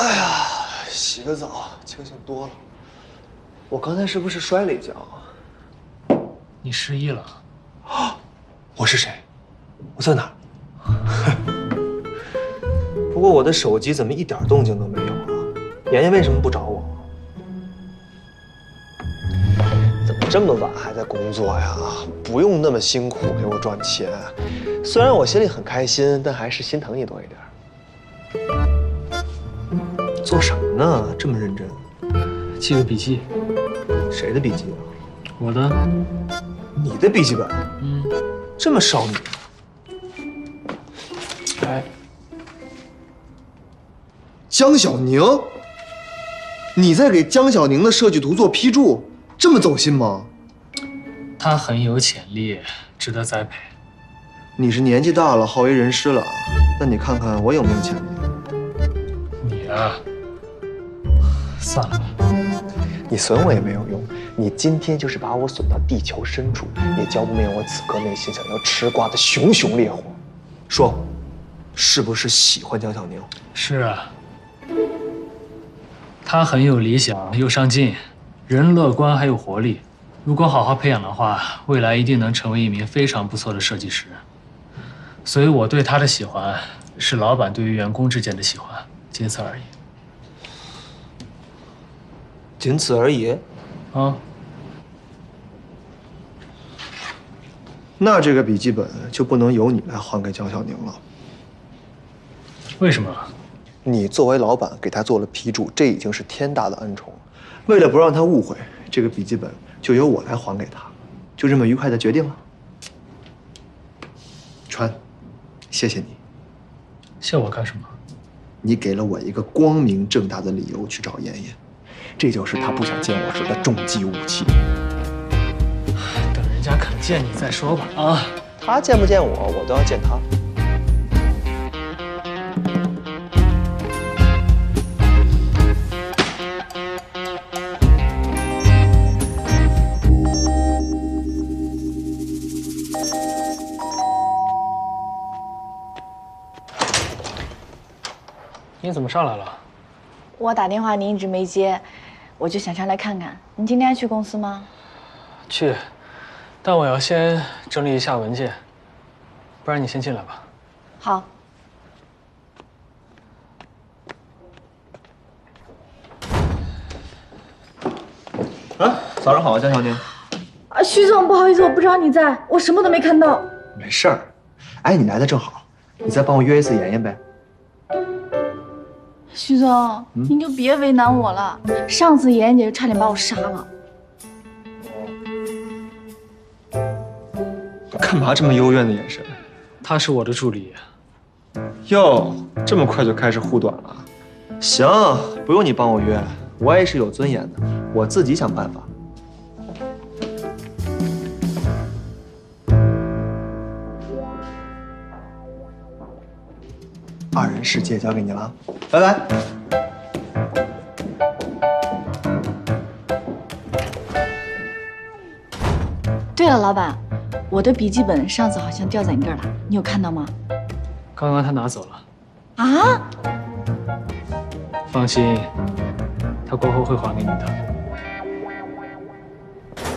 哎呀，洗个澡，清醒多了。我刚才是不是摔了一跤？你失忆了？啊！我是谁？我在哪儿？不过我的手机怎么一点动静都没有啊？妍妍为什么不找我？怎么这么晚还在工作呀？不用那么辛苦给我赚钱。虽然我心里很开心，但还是心疼你多一点。做什么呢？这么认真？记个笔记。谁的笔记啊？我的。你的笔记本？这么少女。哎，江小宁，你在给江小宁的设计图做批注，这么走心吗？他很有潜力，值得栽培。你是年纪大了，好为人师了，那你看看我有没有潜力？你啊，算了吧。你损我也没有用，你今天就是把我损到地球深处，也浇不灭我此刻内心想要吃瓜的熊熊烈火。说，是不是喜欢江小宁？是啊，他很有理想，又上进，人乐观还有活力。如果好好培养的话，未来一定能成为一名非常不错的设计师。所以我对他的喜欢，是老板对于员工之间的喜欢，仅此而已。仅此而已？啊？那这个笔记本就不能由你来还给江小宁了。为什么？你作为老板给他做了批注，这已经是天大的恩宠。为了不让他误会，这个笔记本就由我来还给他，就这么愉快的决定了。川，谢谢你。谢我干什么？你给了我一个光明正大的理由去找妍妍，这就是他不想见我时的重击武器。等人家肯见你再说吧。啊，他见不见我，我都要见他。你怎么上来了？我打电话您一直没接，我就想上来看看。你今天还去公司吗？去，但我要先整理一下文件，不然你先进来吧。好。啊，早上好，江小宁。啊，徐总，不好意思，我不知道你在，我什么都没看到。没事儿，哎，你来的正好，你再帮我约一次妍妍呗。徐总，您就别为难我了。上次妍妍姐就差点把我杀了。干嘛这么幽怨的眼神？他是我的助理。哟，这么快就开始护短了？行，不用你帮我约，我也是有尊严的，我自己想办法。二人世界交给你了，拜拜。对了，老板，我的笔记本上次好像掉在你这儿了，你有看到吗？刚刚他拿走了。啊？放心，他过后会还给你的。